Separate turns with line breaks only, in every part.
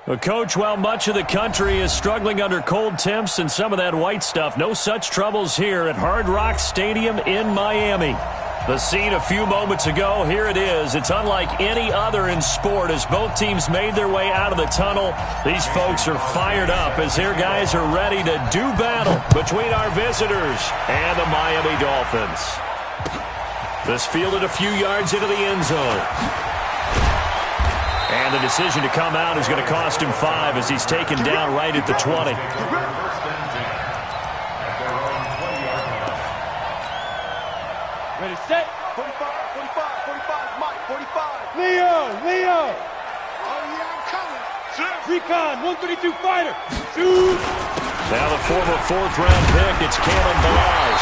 Well, Coach, while much of the country is struggling under cold temps and some of that white stuff, no such troubles here at Hard Rock Stadium in Miami. The scene a few moments ago, here it is. It's unlike any other in sport as both teams made their way out of the tunnel. These folks are fired up as their guys are ready to do battle between our visitors and the Miami Dolphins. This fielded a few yards into the end zone. And the decision to come out is going to cost him 5 as he's taken down right at the 20.
Ready, set. 45, 45, Mike, 45. Leo. Oh, yeah, I'm coming. Recon, 132 fighter. Shoot.
Now the former 4th-round pick, it's Kalen Balaj.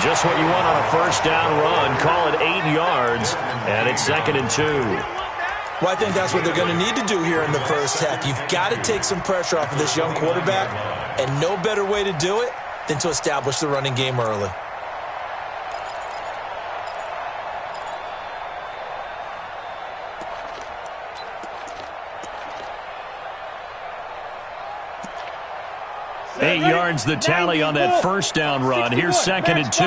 Just what you want on a first down run. Call it 8 yards, and it's 2nd and 2.
Well, I think that's what they're going to need to do here in the first half. You've got to take some pressure off of this young quarterback, and no better way to do it than to establish the running game early.
Eight yards the tally on that first down run. Here's 2nd and 2.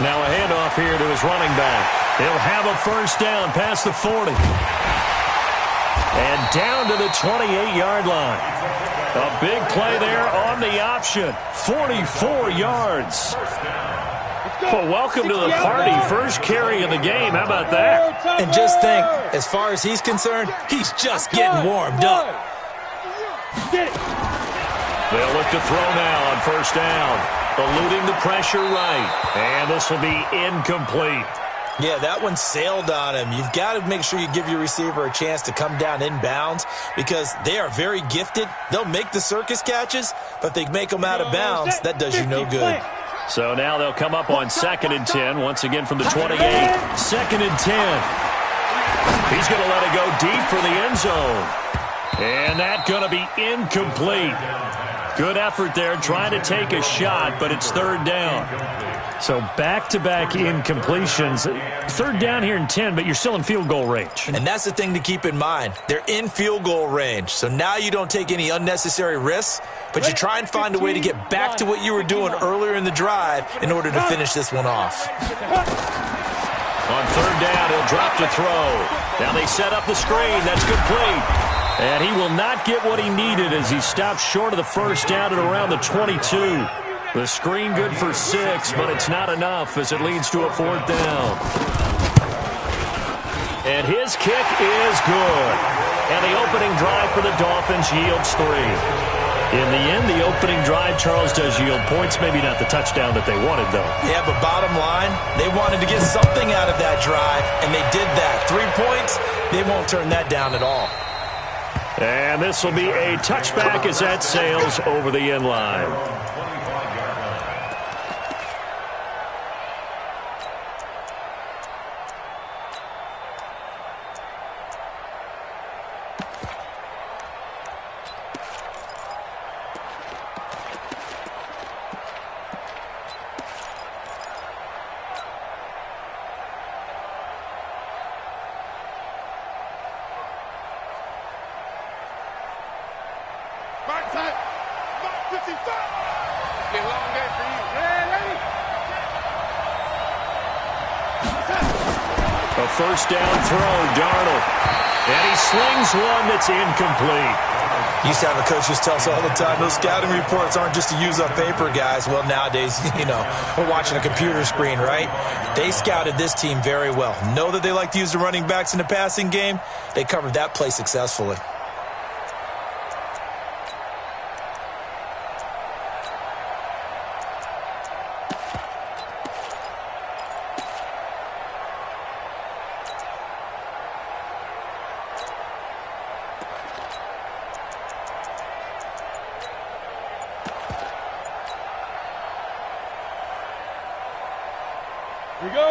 Now a handoff here to his running back. He'll have a first down past the 40. And down to the 28-yard line. A big play there on the option. 44 yards. Well, welcome to the party. First carry of the game. How about that?
And just think, as far as he's concerned, he's just getting warmed up.
They'll look to throw now on first down. Eluding the pressure right. And this will be incomplete.
Yeah, that one sailed on him. You've got to make sure you give your receiver a chance to come down inbounds because they are very gifted. They'll make the circus catches, but if they make them out of bounds, that does you no good.
So now they'll come up on 2nd and 10, once again from the 28. 2nd and 10. He's going to let it go deep for the end zone. And that's going to be incomplete. Good effort there, trying to take a shot, but it's 3rd down. So back-to-back incompletions. 3rd down here in 10, but you're still in field goal range.
And that's the thing to keep in mind. They're in field goal range. So now you don't take any unnecessary risks, but you try and find a way to get back to what you were doing earlier in the drive in order to finish this one off.
On 3rd down, he'll drop to throw. Now they set up the screen. That's complete. And he will not get what he needed as he stops short of the first down at around the 22. The screen good for 6, but it's not enough as it leads to a 4th down. And his kick is good. And the opening drive for the Dolphins yields 3. In the end, the opening drive, Charles, does yield points. Maybe not the touchdown that they wanted, though.
Yeah, but bottom line, they wanted to get something out of that drive, and they did that. 3 points, they won't turn that down at all.
And this will be a touchback as that sails over the end line. A first down throw, Darnold. And he slings one that's incomplete.
Used to have the coaches tell us all the time, those scouting reports aren't just to use up paper, guys. Well, nowadays, we're watching a computer screen, right? They scouted this team very well. Know that they like to use the running backs in the passing game. They covered that play successfully.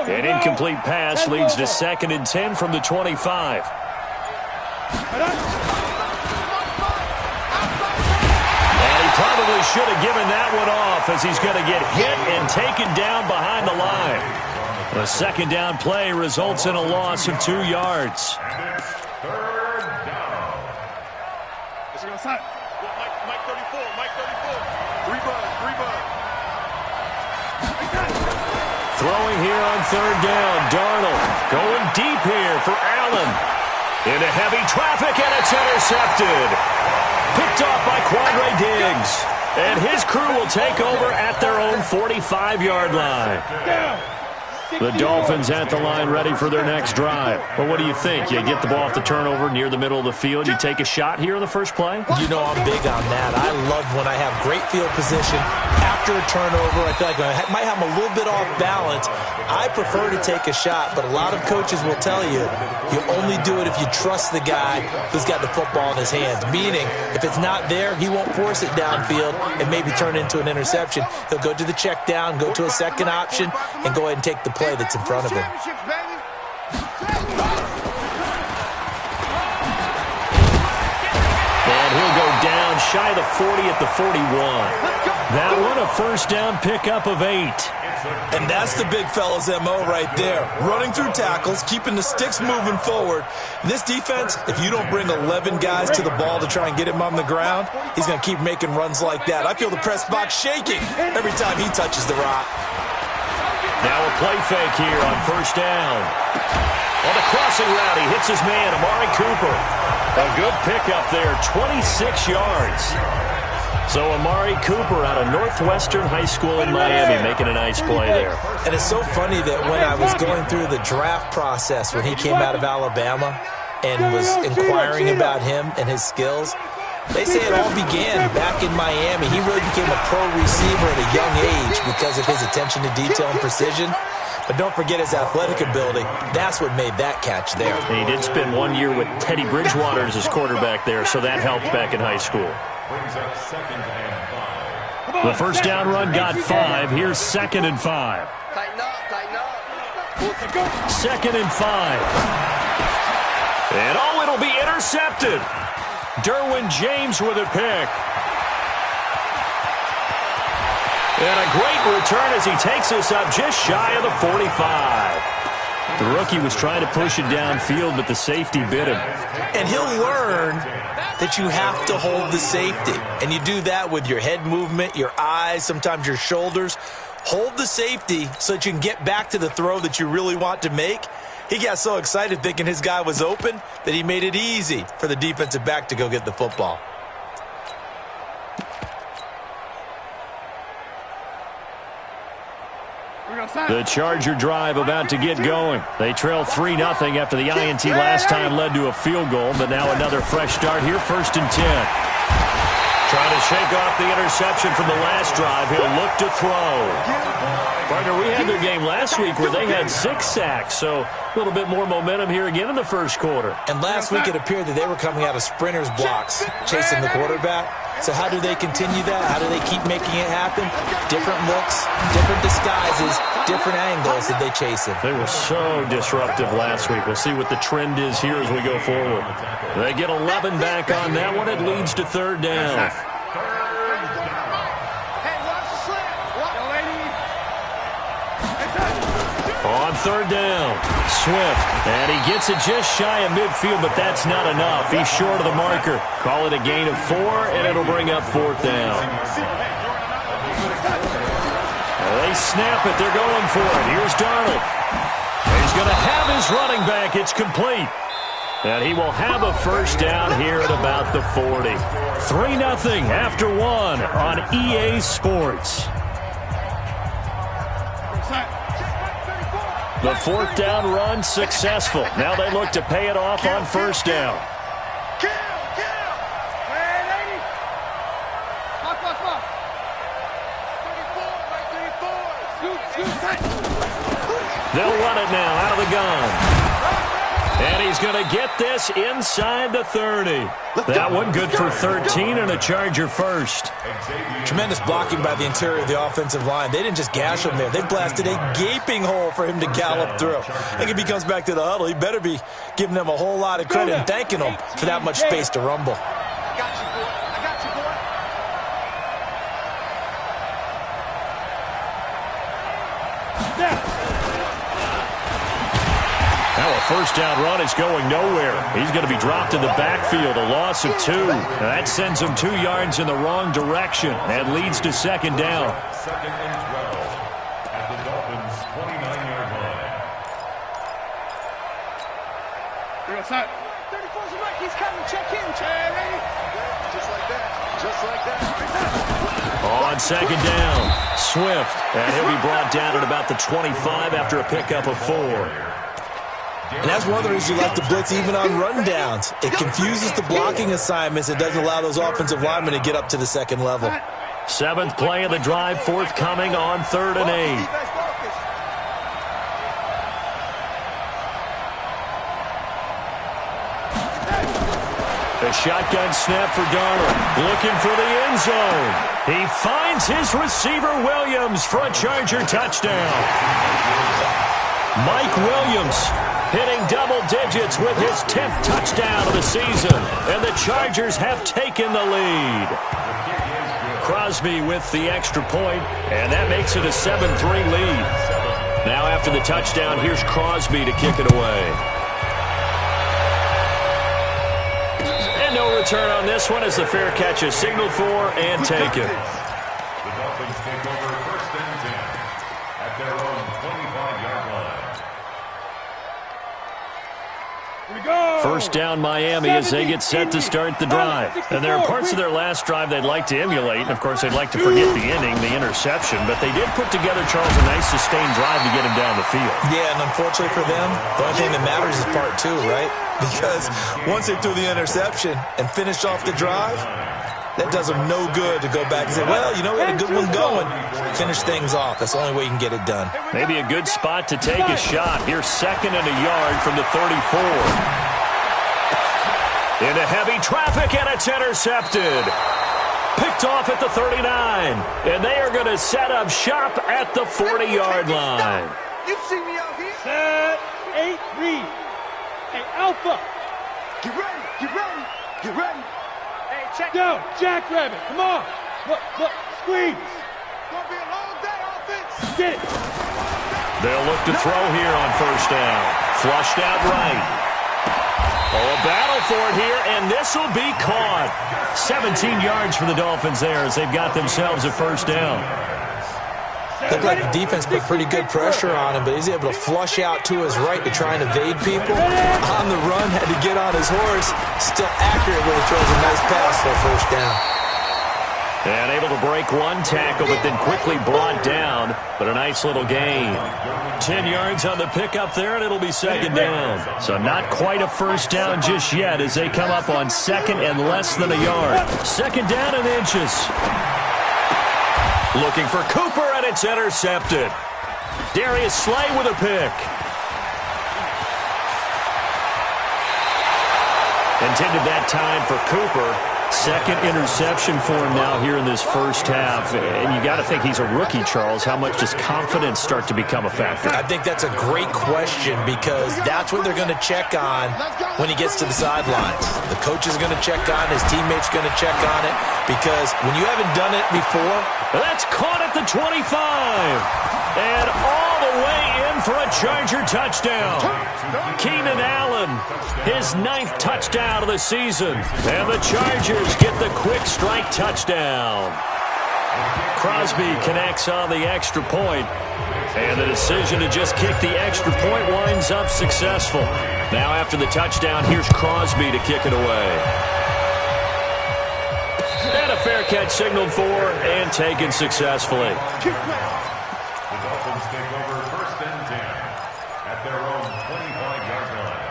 An incomplete pass leads to 2nd and 10 from the 25. And he probably should have given that one off as he's going to get hit and taken down behind the line. A second down play results in a loss of 2 yards.
Mike 34, Mike 34. 3 buds.
Throwing here on third down. Darnold going deep here for Allen. Into heavy traffic, and it's intercepted. Picked off by Quandre Diggs. And his crew will take over at their own 45-yard line. The Dolphins at the line ready for their next drive. Well, what do you think? You get the ball off the turnover near the middle of the field. You take a shot here in the first play?
You know I'm big on that. I love when I have great field position. After a turnover, I feel like I might have them a little bit off balance. I prefer to take a shot, but a lot of coaches will tell you, you only do it if you trust the guy who's got the football in his hands. Meaning, if it's not there, he won't force it downfield and maybe turn it into an interception. He'll go to the check down, go to a second option, and go ahead and take the play that's in front of him.
And he'll go down shy of the 40 at the 41. That one a first down pickup of 8.
And that's the big fella's MO right there. Running through tackles, keeping the sticks moving forward. This defense, if you don't bring 11 guys to the ball to try and get him on the ground, he's going to keep making runs like that. I feel the press box shaking every time he touches the rock.
Now a play fake here on first down. On the crossing route, he hits his man, Amari Cooper. A good pickup there, 26 yards. So Amari Cooper out of Northwestern High School in Miami making a nice play there.
And it's so funny that when I was going through the draft process when he came out of Alabama and was inquiring about him and his skills, they say it all began back in Miami. He really became a pro receiver at a young age because of his attention to detail and precision. But don't forget his athletic ability. That's what made that catch there.
And he did spend 1 year with Teddy Bridgewater as his quarterback there, so that helped back in high school. The first down run got 5. Here's 2nd and 5.
Tighten up.
2nd and 5. And it'll be intercepted. Derwin James with a pick. And a great return as he takes us up just shy of the 45. The rookie was trying to push it downfield, but the safety bit him.
And he'll learn that you have to hold the safety. And you do that with your head movement, your eyes, sometimes your shoulders. Hold the safety so that you can get back to the throw that you really want to make. He got so excited thinking his guy was open that he made it easy for the defensive back to go get the football.
The Charger drive about to get going. They trail 3-0 after the INT last time led to a field goal, but now another fresh start here, 1st and 10. Trying to shake off the interception from the last drive. He'll look to throw. Partner, we had their game last week where they had 6 sacks, so a little bit more momentum here again in the first quarter.
And last week it appeared that they were coming out of sprinters blocks, chasing the quarterback. So how do they continue that? How do they keep making it happen? Different looks, different disguises, different angles that they chase him.
They were so disruptive last week. We'll see what the trend is here as we go forward. They get 11 back on that one. It leads to 3rd down. On 3rd down, Swift, and he gets it just shy of midfield, but that's not enough. He's short of the marker. Call it a gain of 4, and it'll bring up 4th down. They snap it. They're going for it. Here's Darnold. He's going to have his running back. It's complete. And he will have a first down here at about the 40. 3-0 after 1 on EA Sports. The 4th down run successful. Now they look to pay it off on 1st down. They'll run it now out of the gun. And he's going to get this inside the 30. That one good for 13 and a Charger first.
Tremendous blocking by the interior of the offensive line. They didn't just gash him there. They blasted a gaping hole for him to gallop through. I think if he comes back to the huddle, he better be giving them a whole lot of credit and thanking them for that much space to rumble.
I got you, boy. I got you, boy.
first down run is going nowhere. He's going to be dropped in the backfield, a loss of 2. That sends him 2 yards in the wrong direction and leads to second down.
Second and 12 at the Dolphins' 29-yard line.
Outside. 34's right. He's coming. Check in. Just like that. Just like that.
On second down, Swift. And he'll be brought down at about the 25 after a pickup of 4.
And that's one of the reasons you like to blitz even on rundowns. It confuses the blocking assignments. It doesn't allow those offensive linemen to get up to the second level.
7th play of the drive, forthcoming on 3rd and 8. The shotgun snap for Darnold, looking for the end zone. He finds his receiver, Williams, for a Charger touchdown. Mike Williams hitting double digits with his 10th touchdown of the season, and the Chargers have taken the lead. Crosby with the extra point, and that makes it a 7-3 lead. Now after the touchdown, here's Crosby to kick it away. No return on this one as the fair catch is signaled for and taken.
The Dolphins take over 1st and 10 at their own 25-yard line.
We go.
First down Miami as they get set to start the drive. And there are parts of their last drive they'd like to emulate. And, of course, they'd like to forget the ending, the interception. But they did put together, Charles, a nice sustained drive to get him down the field.
Yeah, and unfortunately for them, the only thing that matters is part 2, right? Because once they threw the interception and finished off the drive, that does them no good to go back and say, well, you know, we had a good one going. Finish things off. That's the only way you can get it done.
Maybe a good spot to take a shot. Here's 2nd and a yard from the 34. Into heavy traffic, and it's intercepted. Picked off at the 39. And they are going to set up shop at the 40-yard line.
You see me out here? Set, 8, read. Hey, Alpha. Get ready, get ready, get ready. Hey, check. Down, Jackrabbit, come on. Look, squeeze. Gonna be a long day, offense. Get it.
They'll look to throw here on first down. Flushed out right. Oh, a battle for it here, and this will be caught. 17 yards for the Dolphins there as they've got themselves a first down.
Looked like the defense put pretty good pressure on him, but he's able to flush out to his right to try and evade people. On the run, had to get on his horse. Still accurate when he throws a nice pass for a first down.
And able to break one tackle, but then quickly brought down. But a nice little gain. 10 yards on the pickup there, and it'll be second down. So not quite a first down just yet as they come up on 2nd and less than a yard. 2nd down and inches. Looking for Cooper, and it's intercepted. Darius Slay with a pick. Intended that time for Cooper. 2nd interception for him now here in this first half. And you got to think he's a rookie, Charles. How much does confidence start to become a factor?
I think that's a great question because that's what they're going to check on when he gets to the sidelines. The coach is going to check on, his teammates going to check on it because when you haven't done it before.
That's caught at the 25. And all the way in for a Charger touchdown. Keenan Allen, his 9th touchdown of the season. And the Chargers get the quick strike touchdown. Crosby connects on the extra point. And the decision to just kick the extra point winds up successful. Now after the touchdown, here's Crosby to kick it away. And a fair catch signaled for and taken successfully.
The Dolphins take over 1st and 10 at their own 25-yard line.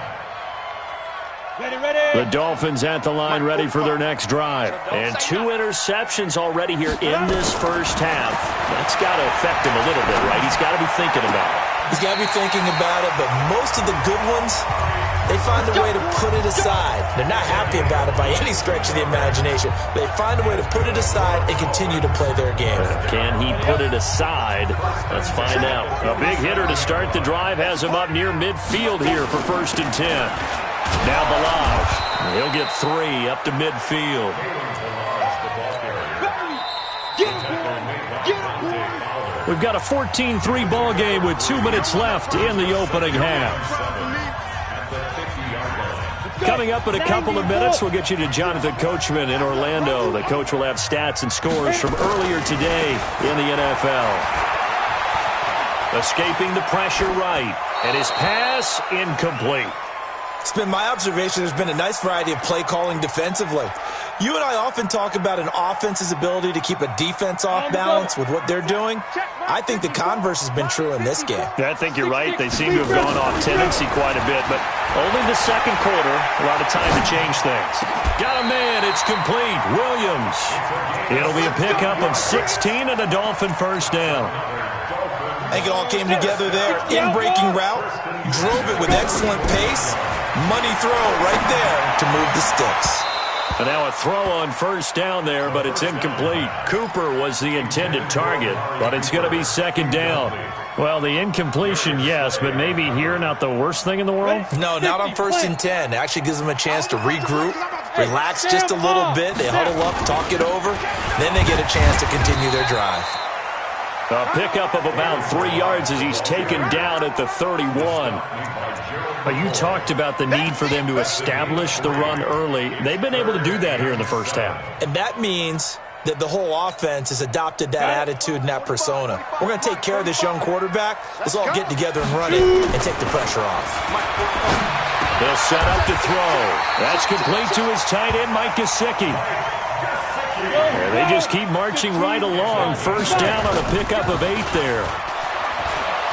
Ready.
The Dolphins at the line ready for their next drive. And 2 interceptions already here in this first half. That's got to affect him a little bit, right? He's got to be thinking about it.
He's got to be thinking about it, but most of the good ones, they find a way to put it aside. They're not happy about it by any stretch of the imagination. They find a way to put it aside and continue to play their game.
Can he put it aside? Let's find out. A big hitter to start the drive has him up near midfield here for 1st and 10. Now Balaj. He'll get 3 up to midfield. We've got a 14-3 ball game with 2 minutes left in the opening half. Coming up in a couple of minutes, we'll get you to Jonathan Coachman in Orlando. The coach will have stats and scores from earlier today in the NFL. Escaping the pressure right, and his pass incomplete.
It's been my observation there's been a nice variety of play calling defensively. You and I often talk about an offense's ability to keep a defense off balance with what they're doing. I think the converse has been true in this game.
Yeah, I think you're right. They seem to have gone off tendency quite a bit, but only the second quarter, a lot of time to change things. Got a man, it's complete. Williams. It'll be a pickup of 16 and a Dolphin first down.
I think it all came together there. In-breaking route, drove it with excellent pace. Money throw right there to move the sticks.
And now a throw on first down there, but it's incomplete. Cooper was the intended target, but it's going to be second down. Well, the incompletion, yes, but maybe here not the worst thing in the world?
No, not on 1st and 10. It actually gives them a chance to regroup, relax just a little bit. They huddle up, talk it over. Then they get a chance to continue their drive.
A pickup of about 3 yards as he's taken down at the 31. But you talked about the need for them to establish the run early. They've been able to do that here in the first half.
And that means that the whole offense has adopted that attitude and that persona. We're going to take care of this young quarterback. Let's all get together and run it and take the pressure off.
They'll set up to throw. That's complete to his tight end, Mike Gesicki. Yeah, they just keep marching right along. First down on a pickup of 8 there.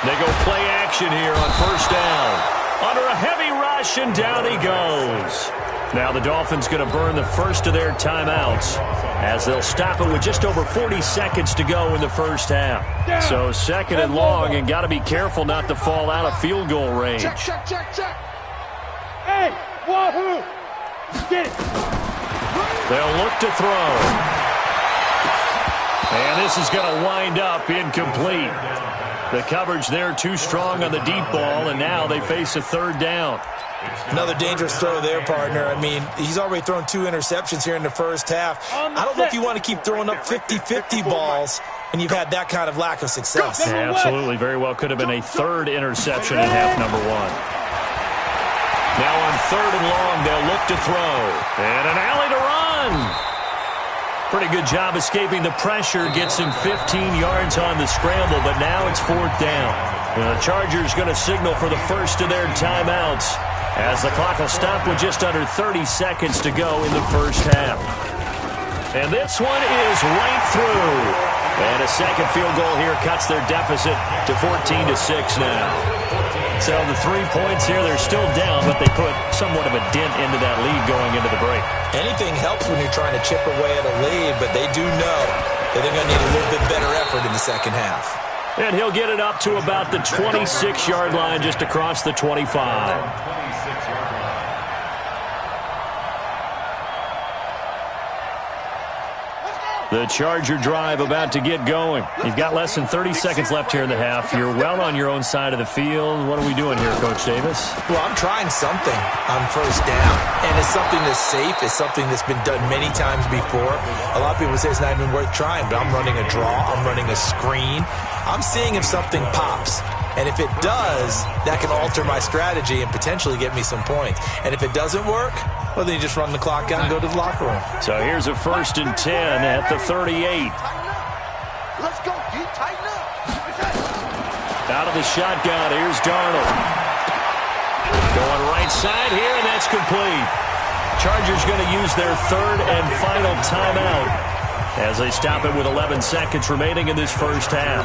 They go play action here on first down. Under a heavy rush, and down he goes. Now the Dolphins going to burn the first of their timeouts as they'll stop it with just over 40 seconds to go in the first half. So second and long, and got to be careful not to fall out of field goal range.
Check. Hey, wahoo! Get it.
They'll look to throw. And this is going to wind up incomplete. The coverage there too strong on the deep ball, and now they face a third down.
Another dangerous throw there, partner. I mean, he's already thrown 2 interceptions here in the first half. I don't know if you want to keep throwing up 50-50 balls and you've had that kind of lack of success.
Yeah, absolutely. Very well could have been a third interception in half number 1. Now on third and long, they'll look to throw. And an alley to run. Pretty good job escaping the pressure. Gets him 15 yards on the scramble, but now it's 4th down. The Chargers going to signal for the first of their timeouts as the clock will stop with just under 30 seconds to go in the first half. And this one is right through. And a second field goal here cuts their deficit to 14-6 now. So the 3 points here, they're still down, but they put somewhat of a dent into that lead going into the break.
Anything helps when you're trying to chip away at a lead, but they do know that they're going to need a little bit better effort in the second half.
And he'll get it up to about the 26-yard line, just across the 25. The Charger drive about to get going. You've got less than 30 seconds left here in the half. You're well on your own side of the field. What are we doing here, Coach Davis?
Well, I'm trying something on first down, and it's something that's safe. It's something that's been done many times before. A lot of people say it's not even worth trying, but I'm running a draw. I'm running a screen. I'm seeing if something pops. And if it does, that can alter my strategy and potentially get me some points. And if it doesn't work, well, then you just run the clock out and go to the locker room.
So here's a 1st and 10 at the 38.
Let's go, D. Tighten up.
Out of the shotgun, here's Darnold. Going right side here, and that's complete. Chargers going to use their 3rd and final timeout as they stop it with 11 seconds remaining in this first half.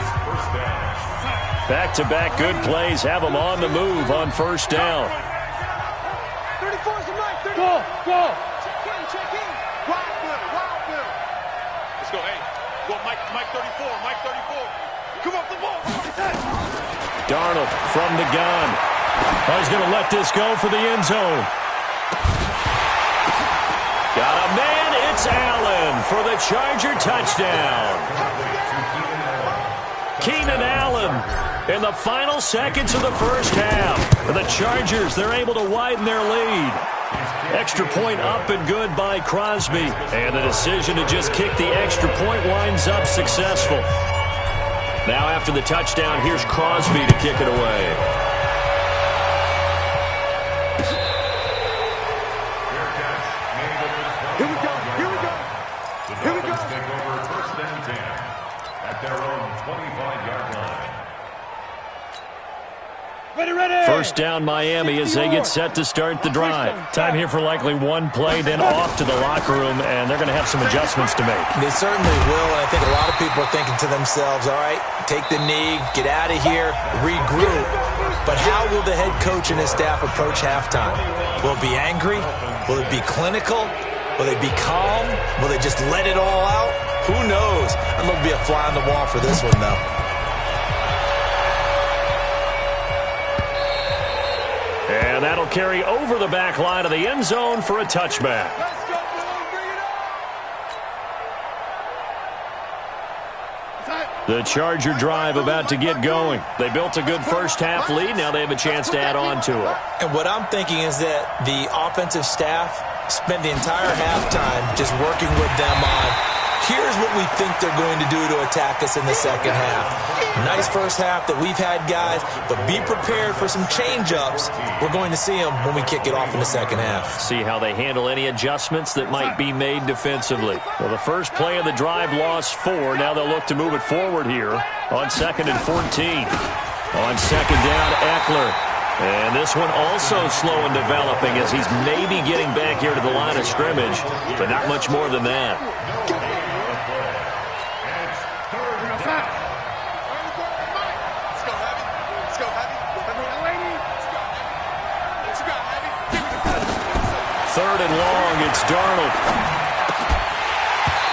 Back-to-back good plays have them on the move on first down.
34 is the right. Go. Check in. Wild Bill. Let's go, hey. Go, Mike 34. Come off the ball.
Darnold from the gun. He's going to let this go for the end zone. Got a man. It's Allen for the Charger touchdown. Keenan Allen in the final seconds of the first half. The Chargers, they're able to widen their lead. Extra point up and good by Crosby. And the decision to just kick the extra point winds up successful. Now after the touchdown, here's Crosby to kick it away. First down Miami as they get set to start the drive. Time here for likely one play, then off to the locker room, and they're going to have some adjustments to make.
They certainly will, and I think a lot of people are thinking to themselves, all right, take the knee, get out of here, regroup. But how will the head coach and his staff approach halftime? Will it be angry? Will it be clinical? Will they be calm? Will they just let it all out? Who knows? I'd love to be a fly on the wall for this one, though.
And that'll carry over the back line of the end zone for a touchback. The Charger drive about to get going. They built a good first-half lead. Now they have a chance to add on to it.
And what I'm thinking is that the offensive staff spent the entire halftime just working with them on, here's what we think they're going to do to attack us in the second half. Nice first half that we've had, guys, but be prepared for some change-ups. We're going to see them when we kick it off in the second half.
See how they handle any adjustments that might be made defensively. Well, the first play of the drive lost 4. Now they'll look to move it forward here on 2nd and 14. On second down, Eckler. And this one also slow in developing as he's maybe getting back here to the line of scrimmage, but not much more than that. Third and long, it's Darnold.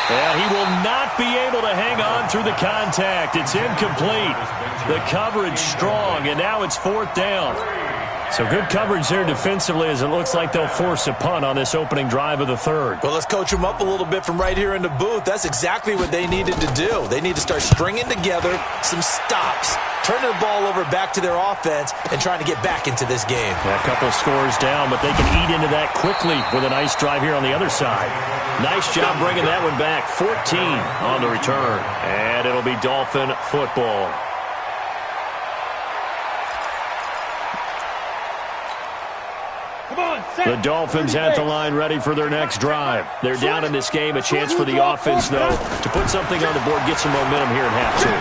And he will not be able to hang on through the contact. It's incomplete. The coverage strong, and now it's 4th down. So good coverage there defensively as it looks like they'll force a punt on this opening drive of the third.
Well, let's coach them up a little bit from right here in the booth. That's exactly what they needed to do. They need to start stringing together some stops, turning the ball over back to their offense, and trying to get back into this game.
A couple scores down, but they can eat into that quickly with a nice drive here on the other side. Nice job bringing that one back. 14 on the return. And it'll be Dolphin football. The Dolphins at the line ready for their next drive. They're down in this game. A chance for the offense, though, to put something on the board, get some momentum here in half two.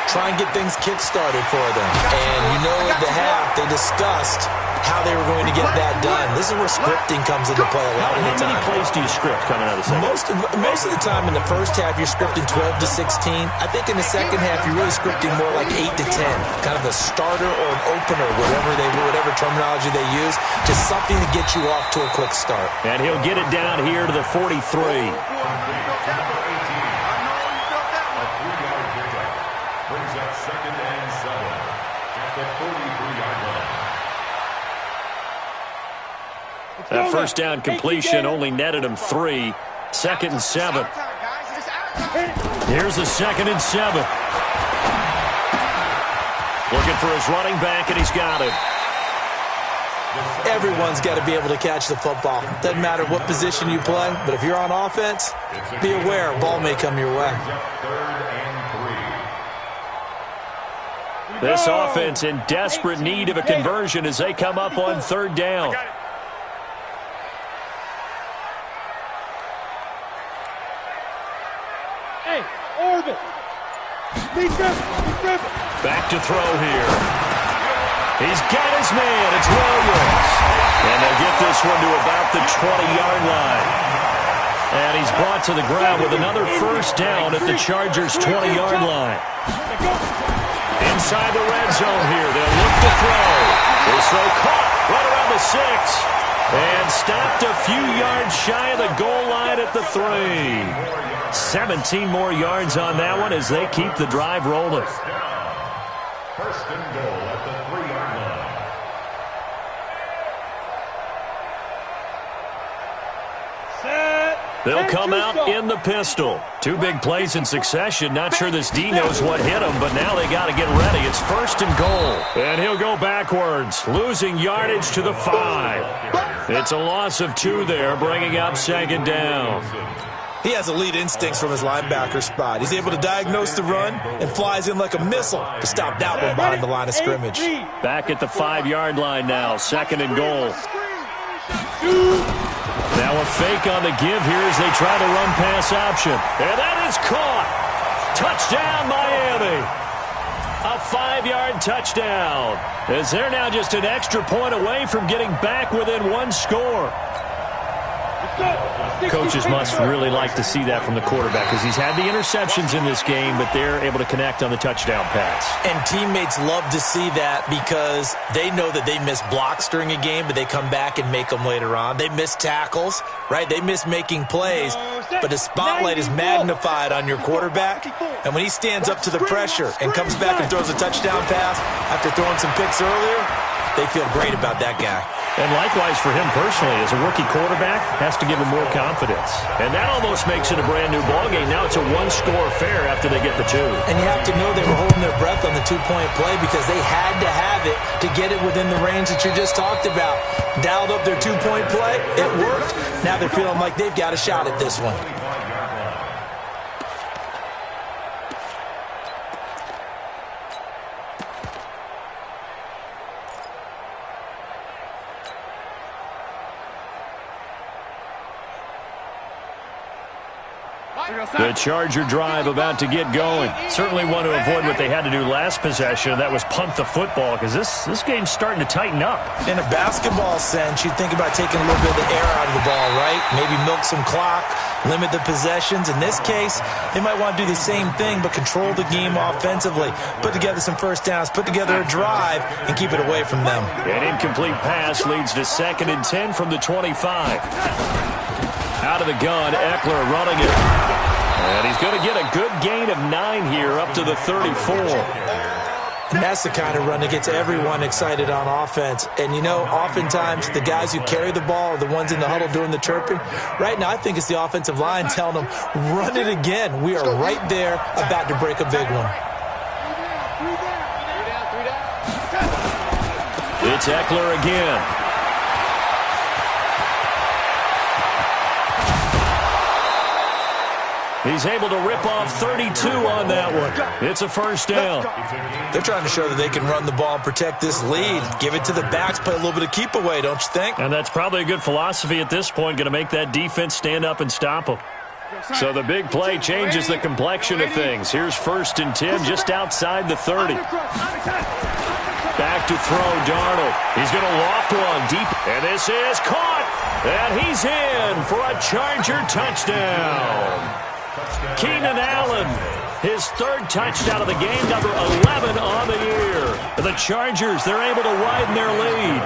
Try and get things kick-started for them. And you know at the half, they discussed how they were going to get that done. This is where scripting comes into play a lot of the time.
How many plays do you script coming out of the second?
Most of the time in the first half, you're scripting 12 to 16. I think in the second half, you're really scripting more like 8 to 10. Kind of a starter or an opener, whatever terminology they use. Just something to get you off to a quick start.
And he'll get it down here to the 43.
Brings up 2nd and 7 at the 43-yard line.
That first down completion only netted him 3. 2nd and 7. Here's the 2nd and 7. Looking for his running back, and he's got it.
Everyone's got to be able to catch the football. Doesn't matter what position you play, but if you're on offense, be aware a ball may come your way.
This offense in desperate need of a conversion as they come up on 3rd down.
Hey, Orbit.
Back to throw here. He's got his man. It's Williams. And they'll get this one to about the 20-yard line. And he's brought to the ground with another first down at the Chargers' 20-yard line. Inside the red zone here. They'll look to throw. This throw caught right around the 6. And stopped a few yards shy of the goal line at the 3. 17 more yards on that one as they keep the drive rolling.
First and goal at the 3-yard line.
They'll come out in the pistol. 2 big plays in succession. Not sure this D knows what hit him, but now they got to get ready. It's 1st and goal. And he'll go backwards, losing yardage to the 5. It's a loss of 2 there, bringing up 2nd down.
He has elite instincts from his linebacker spot. He's able to diagnose the run and flies in like a missile to stop that one behind the line of scrimmage.
Back at the 5-yard line now, 2nd and goal. Now a fake on the give here as they try to run pass option. And that is caught. Touchdown, Miami. A 5-yard touchdown. As they're now just an extra point away from getting back within one score. Coaches must really like to see that from the quarterback because he's had the interceptions in this game, but they're able to connect on the touchdown pass.
And teammates love to see that because they know that they miss blocks during a game, but they come back and make them later on. They miss tackles, right? They miss making plays, but the spotlight is magnified on your quarterback. And when he stands up to the pressure and comes back and throws a touchdown pass after throwing some picks earlier, they feel great about that guy.
And likewise for him personally, as a rookie quarterback, has to give him more confidence. And that almost makes it a brand-new ballgame. Now it's a one-score affair after they get the two. And
you have to know they were holding their breath on the two-point play because they had to have it to get it within the range that you just talked about. Dialed up their two-point play. It worked. Now they're feeling like they've got a shot at this one.
The Charger drive about to get going. Certainly want to avoid what they had to do last possession. That was punt the football because this game's starting to tighten up.
In a basketball sense, you think about taking a little bit of the air out of the ball, right? Maybe milk some clock, limit the possessions. In this case, they might want to do the same thing but control the game offensively. Put together some first downs, put together a drive, and keep it away from them.
An incomplete pass leads to 2nd and 10 from the 25. Out of the gun, Eckler running it. And he's going to get a good gain of 9 here up to the 34.
And that's the kind of run that gets everyone excited on offense. And, you know, oftentimes the guys who carry the ball are the ones in the huddle doing the chirping. Right now, I think it's the offensive line telling them, run it again. We are right there about to break a big one.
It's Eckler again. He's able to rip off 32 on that one. It's a first down.
They're trying to show that they can run the ball and protect this lead. Give it to the backs, play a little bit of keep away, don't you think?
And that's probably a good philosophy at this point, going to make that defense stand up and stop them. So the big play changes the complexion of things. Here's 1st and 10 just outside the 30. Back to throw, Darnold. He's going to loft one deep. And this is caught. And he's in for a Charger touchdown. Keenan Allen, his 3rd touchdown of the game, number 11 on the year. The Chargers, they're able to widen their lead.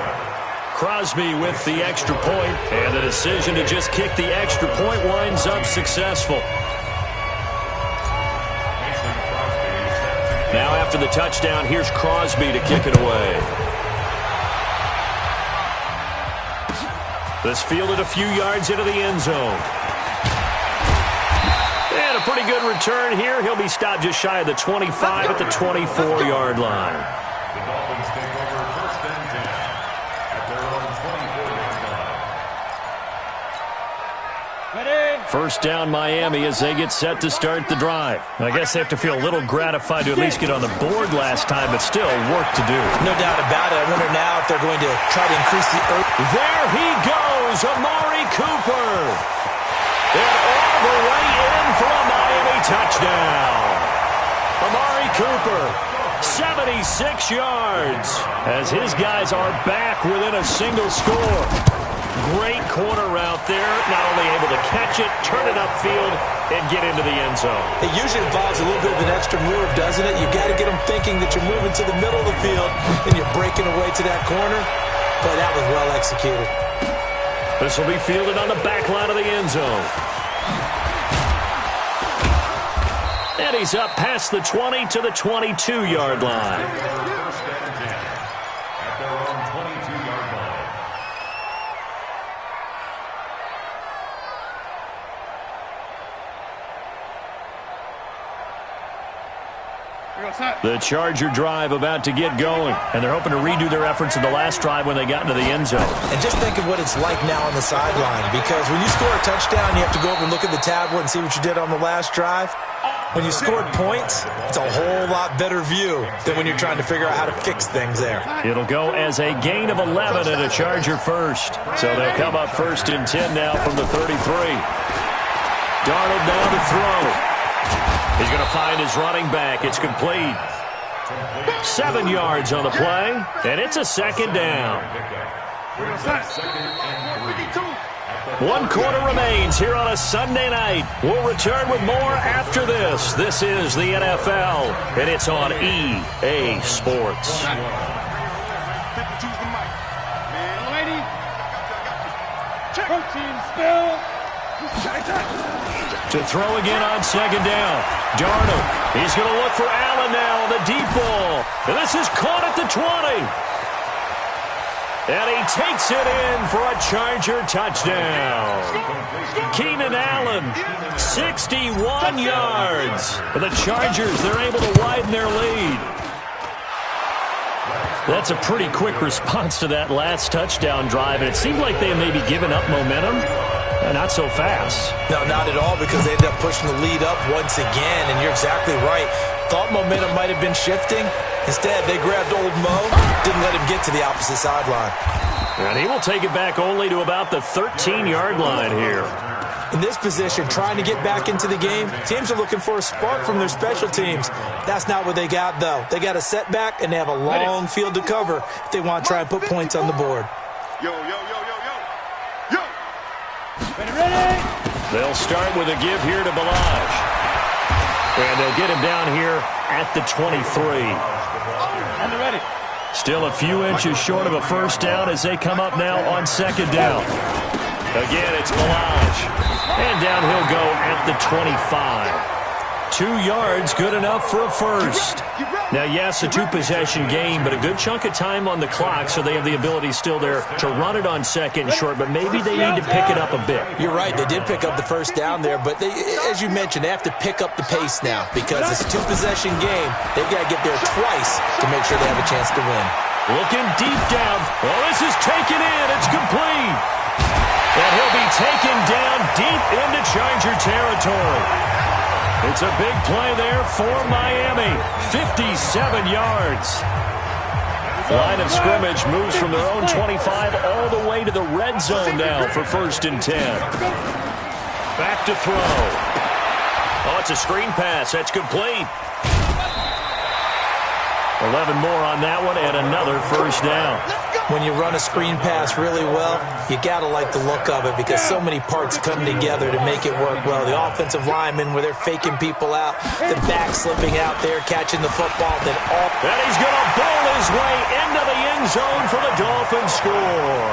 Crosby with the extra point, and the decision to just kick the extra point winds up successful. Now after the touchdown, here's Crosby to kick it away. This fielded a few yards into the end zone. And a pretty good return here. He'll be stopped just shy of the 25 at the 24-yard line.
The Dolphins take over 1st and 10 at their own 24-yard line.
First down Miami as they get set to start the drive. I guess they have to feel a little gratified to at least get on the board last time, but still work to do.
No doubt about it. I wonder now if they're going to try to increase the...
There he goes, Amari Cooper. And all the way in for a Miami touchdown. Amari Cooper, 76 yards, as his guys are back within a single score. Great corner route there, not only able to catch it, turn it upfield, and get into the end zone.
It usually involves a little bit of an extra move, doesn't it? You've got to get them thinking that you're moving to the middle of the field and you're breaking away to that corner. But that was well executed.
This will be fielded on the back line of the end zone. And he's up past the 20 to the 22-yard line.
1st and 10 at their own 22-yard line.
The Charger drive about to get going, and they're hoping to redo their efforts in the last drive when they got into the end zone.
And just think of what it's like now on the sideline, because when you score a touchdown, you have to go over and look at the tablet and see what you did on the last drive. When you scored points, it's a whole lot better view than when you're trying to figure out how to fix things there.
It'll go as a gain of 11 and a Charger first. So they'll come up 1st and 10 now from the 33. Darnold now to throw. He's going to find his running back. It's complete. 7 yards on the play, and it's a second down. 1 quarter remains here on a Sunday night. We'll return with more after this. This is the NFL, and it's on EA Sports. To throw again on second down. Darnold. He's going to look for Allen now on the deep ball. And this is caught at the 20. And he takes it in for a Charger touchdown. Keenan Allen, 61 yards. For the Chargers, they're able to widen their lead. That's a pretty quick response to that last touchdown drive. And it seemed like they had maybe given up momentum. Not so fast.
No, not at all, because they ended up pushing the lead up once again, and you're exactly right. Thought momentum might have been shifting. Instead, they grabbed old Mo, didn't let him get to the opposite sideline.
And he will take it back only to about the 13-yard line here.
In this position, trying to get back into the game, teams are looking for a spark from their special teams. That's not what they got, though. They got a setback, and they have a long field to cover if they want to try and put points on the board.
Ready?
They'll start with a give here to Balaj. And they'll get him down here at the 23.
And they're ready.
Still a few inches short of a first down as they come up now on second down. Again, it's Balaj. And down he'll go at the 25. 2 yards, good enough for a first. Now, yes, a 2-possession game, but a good chunk of time on the clock, so they have the ability still there to run it on second and short, but maybe they need to pick it up a bit.
You're right, they did pick up the first down there, but as you mentioned, they have to pick up the pace now because it's a 2-possession game. They've got to get there twice to make sure they have a chance to win.
Looking deep down. Oh, this is taken in. It's complete. And he'll be taken down deep into Charger territory. It's a big play there for Miami. 57 yards. Line of scrimmage moves from their own 25 all the way to the red zone now for 1st and 10. Back to throw. Oh, it's a screen pass. That's complete. 11 more on that one and another first down.
When you run a screen pass really well, you got to like the look of it because so many parts come together to make it work well. The offensive linemen where they're faking people out, the back slipping out there, catching the football. Then
he's going to bowl his way into the end zone for the Dolphins score.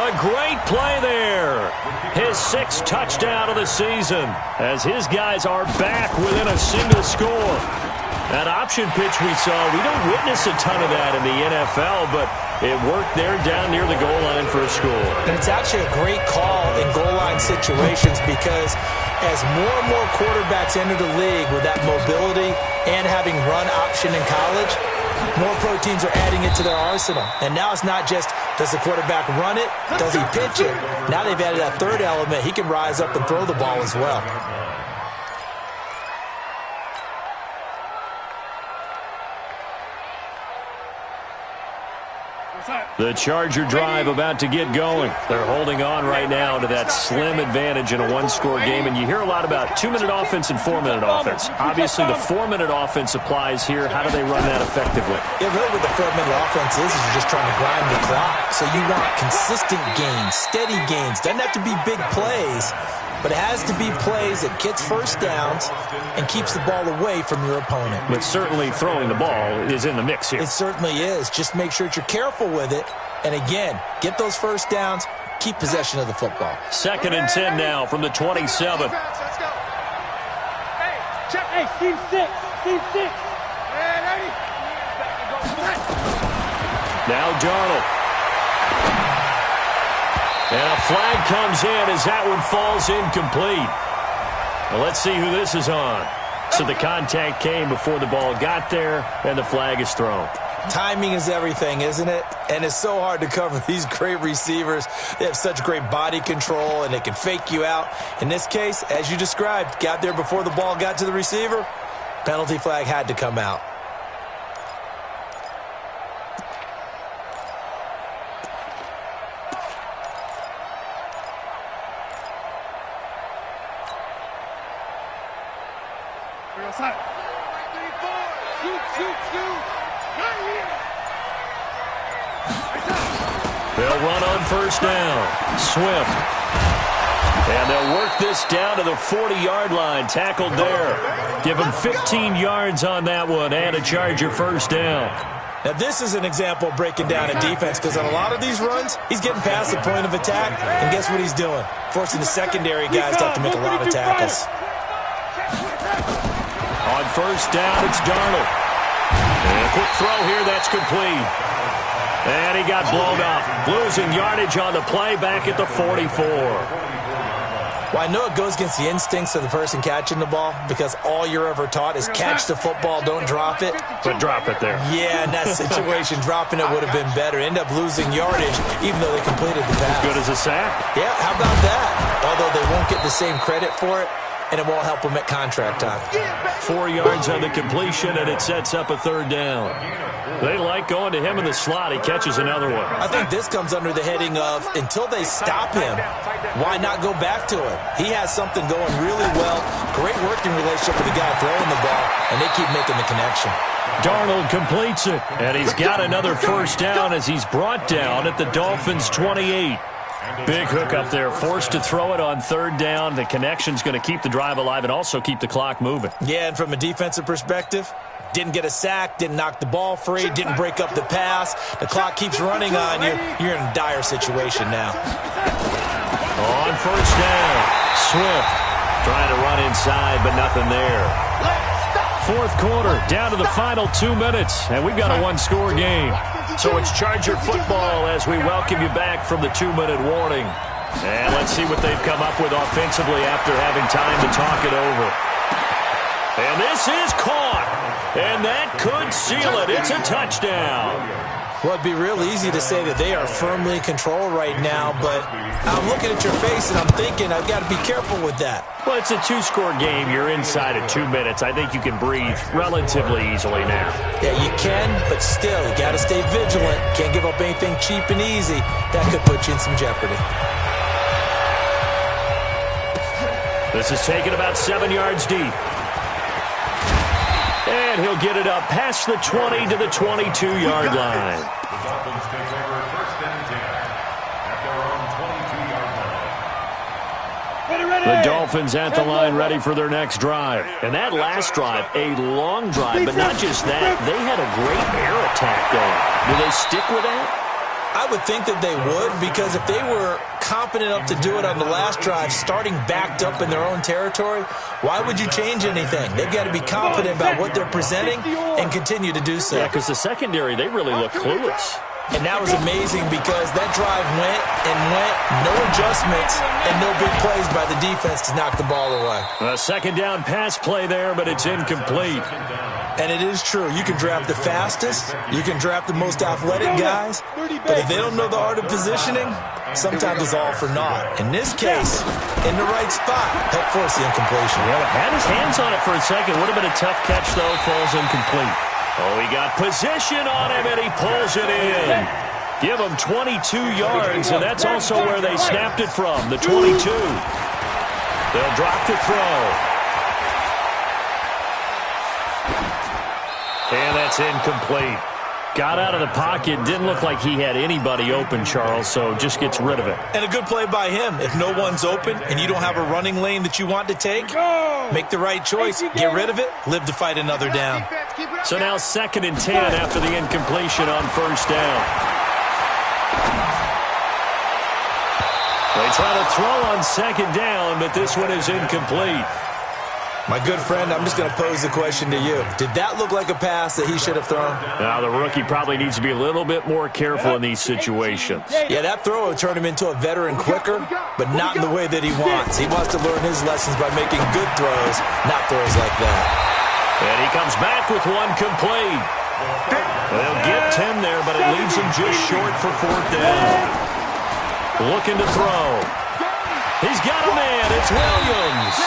A great play there. His 6th touchdown of the season as his guys are back within a single score. That option pitch we saw, we don't witness a ton of that in the NFL, but it worked there down near the goal line for a score.
And it's actually a great call in goal line situations because as more and more quarterbacks enter the league with that mobility and having run option in college, more pro teams are adding it to their arsenal. And now it's not just, does the quarterback run it? Does he pitch it? Now they've added that third element. He can rise up and throw the ball as well.
The Charger drive about to get going. They're holding on right now to that slim advantage in a one-score game, and you hear a lot about 2-minute offense and 4-minute offense. Obviously, the 4-minute offense applies here. How do they run that effectively?
Yeah, really what the 4-minute offense is you're just trying to grind the clock. So you want consistent gains, steady gains. Doesn't have to be big plays, but it has to be plays that gets first downs and keeps the ball away from your opponent.
But certainly throwing the ball is in the mix here.
It certainly is. Just make sure that you're careful with it. And again, get those first downs, keep possession of the football.
2nd and 10 now from the 27.
Hey, check. Hey, team 6. Team 6. Ready?
Now Darnold. And a flag comes in as that one falls incomplete. Well, let's see who this is on. So the contact came before the ball got there, and the flag is thrown.
Timing is everything, isn't it? And it's so hard to cover these great receivers. They have such great body control, and they can fake you out. In this case, as you described, got there before the ball got to the receiver. Penalty flag had to come out.
They'll run on first down. Swift. And they'll work this down to the 40-yard line. Tackled there. Give him 15 yards on that one and a Charger first down.
Now, this is an example of breaking down a defense because on a lot of these runs, he's getting past the point of attack, and guess what he's doing? Forcing the secondary guys to have to make a lot of tackles.
On first down, it's Darnold. And a quick throw here, that's complete. And he got blown up. Losing yardage on the play back at the 44.
Well, I know it goes against the instincts of the person catching the ball because all you're ever taught is catch the football, don't drop it.
But drop it there.
Yeah, in that situation, dropping it would have been better. End up losing yardage even though they completed the pass.
As good as a sack.
Yeah, how about that? Although they won't get the same credit for it, and it won't help them at contract time.
4 yards on the completion, and it sets up a third down. They like going to him in the slot. He catches another one.
I think this comes under the heading of until they stop him, why not go back to him? He has something going really well. Great working relationship with the guy throwing the ball, and they keep making the connection.
Darnold completes it, and he's got another first down as he's brought down at the Dolphins' 28. Big hook up there, forced to throw it on third down. The connection's going to keep the drive alive and also keep the clock moving.
Yeah, and from a defensive perspective, didn't get a sack, didn't knock the ball free, didn't break up the pass. The clock keeps running on you. You're in a dire situation now.
On first down, Swift trying to run inside, but nothing there. Fourth quarter, down to the final 2 minutes, and we've got a one-score game. So it's Charger football as we welcome you back from the 2-minute warning. And let's see what they've come up with offensively after having time to talk it over. And this is caught. And that could seal it. It's a touchdown.
Well, it'd be real easy to say that they are firmly in control right now, but I'm looking at your face and I'm thinking I've got to be careful with that.
Well, it's a two-score game. You're inside of 2 minutes. I think you can breathe relatively easily now.
Yeah, you can, but still, you got to stay vigilant. Can't give up anything cheap and easy. That could put you in some jeopardy.
This is taken about 7 yards deep. And he'll get it up past the 20 to the 22-yard line.
The Dolphins take over first and 10 at their own 22-yard line.
The Dolphins at the line ready for their next drive. And that last drive, a long drive, but not just that. They had a great air attack going. Do they stick with that?
I would think that they would, because if they were competent enough to do it on the last drive, starting backed up in their own territory, why would you change anything? They've got to be confident about what they're presenting and continue to do so.
Yeah, because the secondary, they really look clueless.
And that was amazing because that drive went and went, no adjustments, and no big plays by the defense to knock the ball away.
A second down pass play there, but it's incomplete.
And it is true. You can draft the fastest, you can draft the most athletic guys, but if they don't know the art of positioning, sometimes it's all for naught. In this case, in the right spot, help force the incompletion.
Well, had his hands on it for a second. Would have been a tough catch, though. Falls incomplete. Oh, he got position on him, and he pulls it in. Give him 22 yards, and that's also where they snapped it from, the 22. They'll drop the throw. And that's incomplete. Got out of the pocket. Didn't look like he had anybody open, Charles, so just gets rid of it.
And a good play by him. If no one's open and you don't have a running lane that you want to take, make the right choice. Get rid of it. Live to fight another down.
So now 2nd and 10 after the incompletion on first down. They try to throw on 2nd down, but this one is incomplete.
My good friend, I'm just going to pose the question to you. Did that look like a pass that he should have thrown?
Now, the rookie probably needs to be a little bit more careful in these situations.
Yeah, that throw would turn him into a veteran quicker, but not in the way that he wants. He wants to learn his lessons by making good throws, not throws like that.
And he comes back with one complete. They'll get 10 there, but it leaves him just short for 4th down. Looking to throw. He's got a man. It's Williams.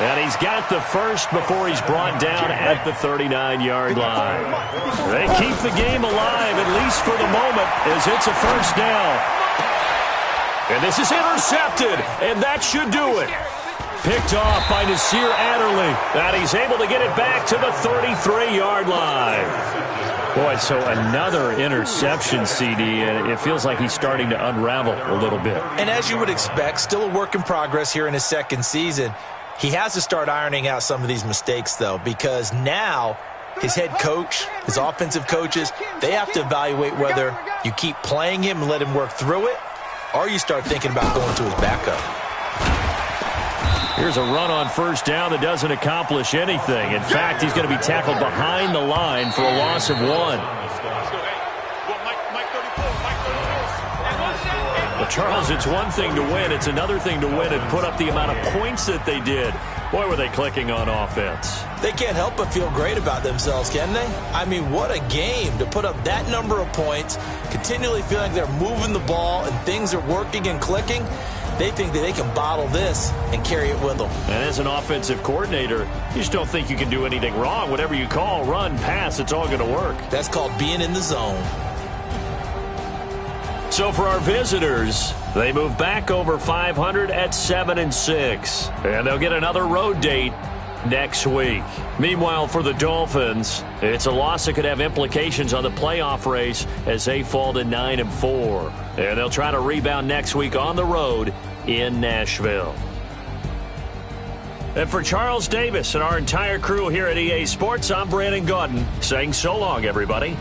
And he's got the first before he's brought down at the 39-yard line. They keep the game alive, at least for the moment, as it's a first down. And this is intercepted, and that should do it. picked off by Nasir Adderley. And he's able to get it back to the 33-yard line. Boy, so another interception, CD, and it feels like he's starting to unravel a little bit.
And as you would expect, still a work in progress here in his second season. He has to start ironing out some of these mistakes, though, because now his head coach, his offensive coaches, they have to evaluate whether you keep playing him and let him work through it, or you start thinking about going to his backup.
Here's a run on first down that doesn't accomplish anything. In fact, he's going to be tackled behind the line for a loss of 1. Well, Charles, it's one thing to win. It's another thing to win and put up the amount of points that they did. Boy, were they clicking on offense.
They can't help but feel great about themselves, can they? I mean, what a game to put up that number of points, continually feeling like they're moving the ball and things are working and clicking. They think that they can bottle this and carry it with them.
And as an offensive coordinator, you just don't think you can do anything wrong. Whatever you call, run, pass, it's all going to work.
That's called being in the zone.
So for our visitors, they move back over 500 at 7-6. And they'll get another road date next week. Meanwhile, for the Dolphins, it's a loss that could have implications on the playoff race as they fall to 9-4. And they'll try to rebound next week on the road in Nashville. And for Charles Davis and our entire crew here at EA Sports, I'm Brandon Gaudin saying so long, everybody.